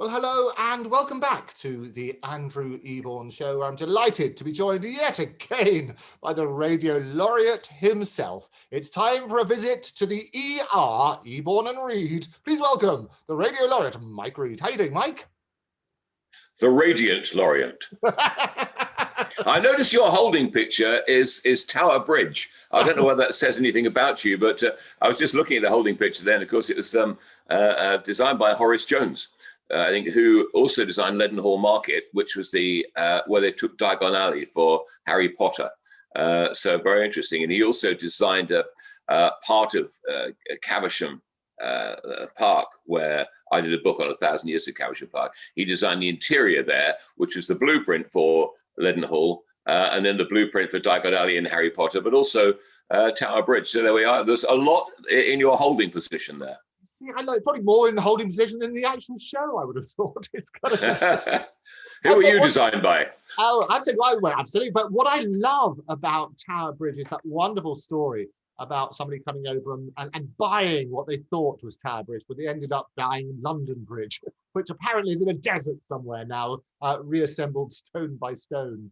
Well, hello and welcome back to the Andrew Eborn Show. I'm delighted to be joined yet again by the radio laureate himself. It's time for a visit to the ER, Eborn and Read. Please welcome the radio laureate, Mike Read. How you doing, Mike? The radiant laureate. I notice your holding picture is Tower Bridge. I don't know whether that says anything about you, but I was just looking at the holding picture then. Of course, it was designed by Horace Jones. I think, who also designed Leadenhall Market, which was the where they took Diagon Alley for Harry Potter. So very interesting. And he also designed a part of Caversham Park, where I did a book on 1,000 Years of Caversham Park. He designed the interior there, which is the blueprint for Leadenhall, and then the blueprint for Diagon Alley and Harry Potter, but also Tower Bridge. So there we are. There's a lot in your holding position there. See, I know probably more in the holding position than the actual show, I would have thought. It's got to Who were you designed by? Oh, absolutely. Well, absolutely. But what I love about Tower Bridge is that wonderful story about somebody coming over and buying what they thought was Tower Bridge, but they ended up buying London Bridge, which apparently is in a desert somewhere now, reassembled stone by stone.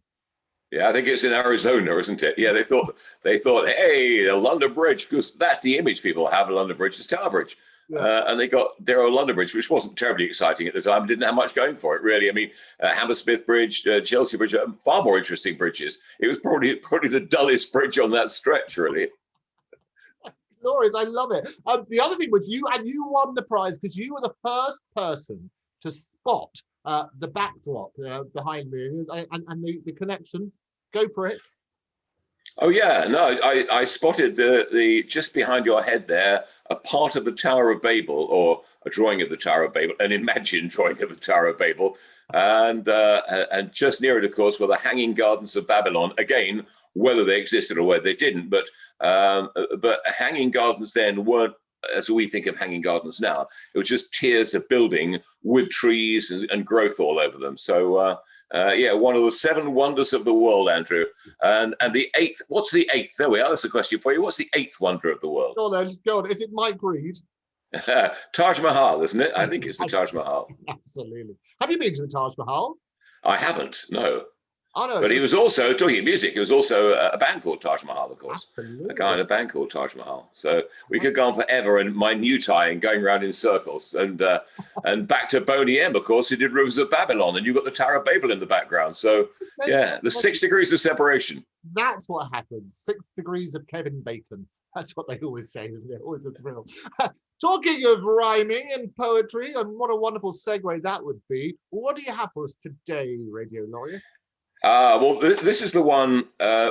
Yeah, I think it's in Arizona, isn't it? Yeah, they thought, hey, the London Bridge, because that's the image people have of London Bridge is Tower Bridge. Yeah. And they got their own London Bridge, which wasn't terribly exciting at the time. Didn't have much going for it, really. I mean, Hammersmith Bridge, Chelsea Bridge, far more interesting bridges. It was probably the dullest bridge on that stretch, really. Glorious, I love it. The other thing was you won the prize because you were the first person to spot the backdrop behind me and the connection. Go for it. Oh yeah, no, I spotted the just behind your head there, a part of the Tower of Babel, or a drawing of the Tower of Babel, an imagined drawing of the Tower of Babel, and just near it, of course, were the Hanging Gardens of Babylon. Again, whether they existed or whether they didn't, but Hanging Gardens then weren't as we think of hanging gardens now. It was just tiers of building with trees and growth all over them. So yeah, one of the 7 wonders of the world, Andrew. And the 8th, what's the 8th? There we are, that's a question for you. What's the 8th wonder of the world? Go on then, go on. Is it Mike Read? Taj Mahal, isn't it? I think it's the Taj Mahal. Absolutely. Have you been to the Taj Mahal? I haven't, no. Oh, no, but he was also, talking of music, he was also a band called Taj Mahal, of course. Absolutely. A guy in a band called Taj Mahal. So we could go on forever and minutiae and going around in circles. And back to Boney M, of course, who did Rivers of Babylon, and you've got the Tower of Babel in the background. So yeah, the 6 degrees of separation. That's what happens. 6 degrees of Kevin Bacon. That's what they always say, isn't it? Always a thrill. Talking of rhyming and poetry, and what a wonderful segue that would be. What do you have for us today, Radio Laureate? Well, this is the one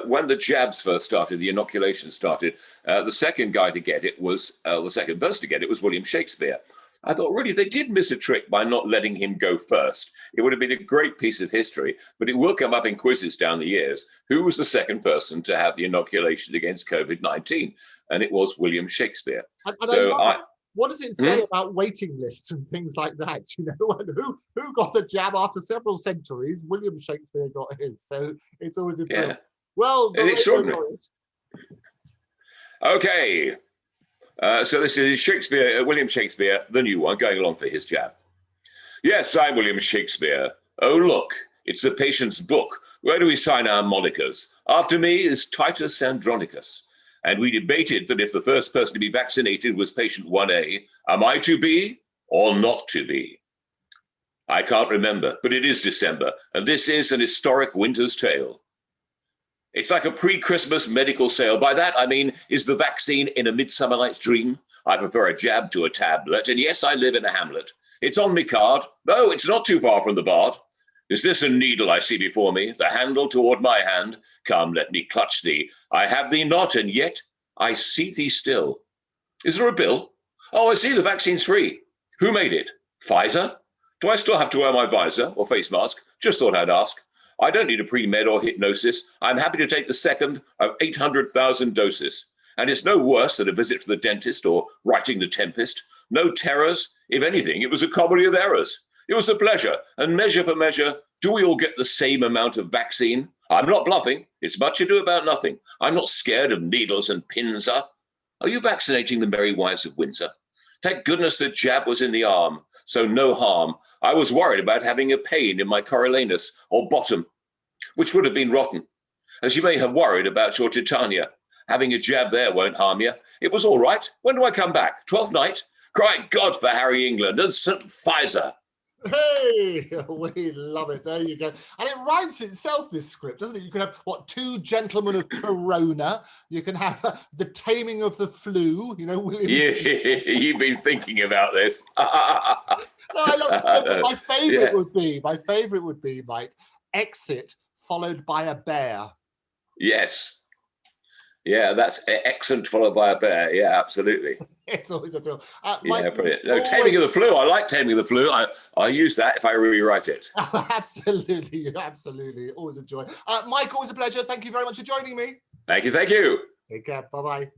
when the jabs first started, the inoculation started. The second guy to get it was, the second person to get it was William Shakespeare. I thought, really, they did miss a trick by not letting him go first. It would have been a great piece of history, but it will come up in quizzes down the years. Who was the second person to have the inoculation against COVID-19? And it was William Shakespeare. What does it say about waiting lists and things like that? You know, and who got the jab after several centuries? William Shakespeare got his. So it's always a thrill. Well, it's extraordinary. Okay. So this is Shakespeare, William Shakespeare, the new one, going along for his jab. Yes, I'm William Shakespeare. Oh, look, it's the patient's book. Where do we sign our monikers? After me is Titus Andronicus. And we debated that if the first person to be vaccinated was patient 1A, am I to be or not to be? I can't remember, but it is December, and this is an historic winter's tale. It's like a pre-Christmas medical sale. By that, I mean, is the vaccine in A Midsummer Night's Dream? I prefer a jab to a tablet, and yes, I live in a hamlet. It's on me card. No, it's not too far from the bard. Is this a needle I see before me, the handle toward my hand? Come, let me clutch thee. I have thee not, and yet I see thee still. Is there a bill? Oh, I see the vaccine's free. Who made it? Pfizer? Do I still have to wear my visor or face mask? Just thought I'd ask. I don't need a pre-med or hypnosis. I'm happy to take the second of 800,000 doses. And it's no worse than a visit to the dentist or writing The Tempest. No terrors. If anything, it was a comedy of errors. It was a pleasure, and measure for measure, do we all get the same amount of vaccine? I'm not bluffing. It's much ado about nothing. I'm not scared of needles and pins. Are you vaccinating the merry wives of Windsor? Thank goodness the jab was in the arm, so no harm. I was worried about having a pain in my Coriolanus or bottom, which would have been rotten, as you may have worried about your Titania. Having a jab there won't harm you. It was all right. When do I come back? 12th night? Cry God for Harry England and St. Pfizer. Hey, we love it. There you go. And it writes itself, this script, doesn't it? You can have, what, 2 gentlemen of Corona. You can have the taming of the flu, you know, William. Yeah, you've been thinking about this. No, I love my favourite would be like exit followed by a bear. Yes. Yeah, that's excellent, followed by a bear. Yeah, absolutely. It's always a thrill. Yeah, brilliant. No, Taming of the Flu. I like Taming of the Flu. I use that if I rewrite it. Absolutely, absolutely. Always a joy. Mike, always a pleasure. Thank you very much for joining me. Thank you. Thank you. Take care. Bye-bye.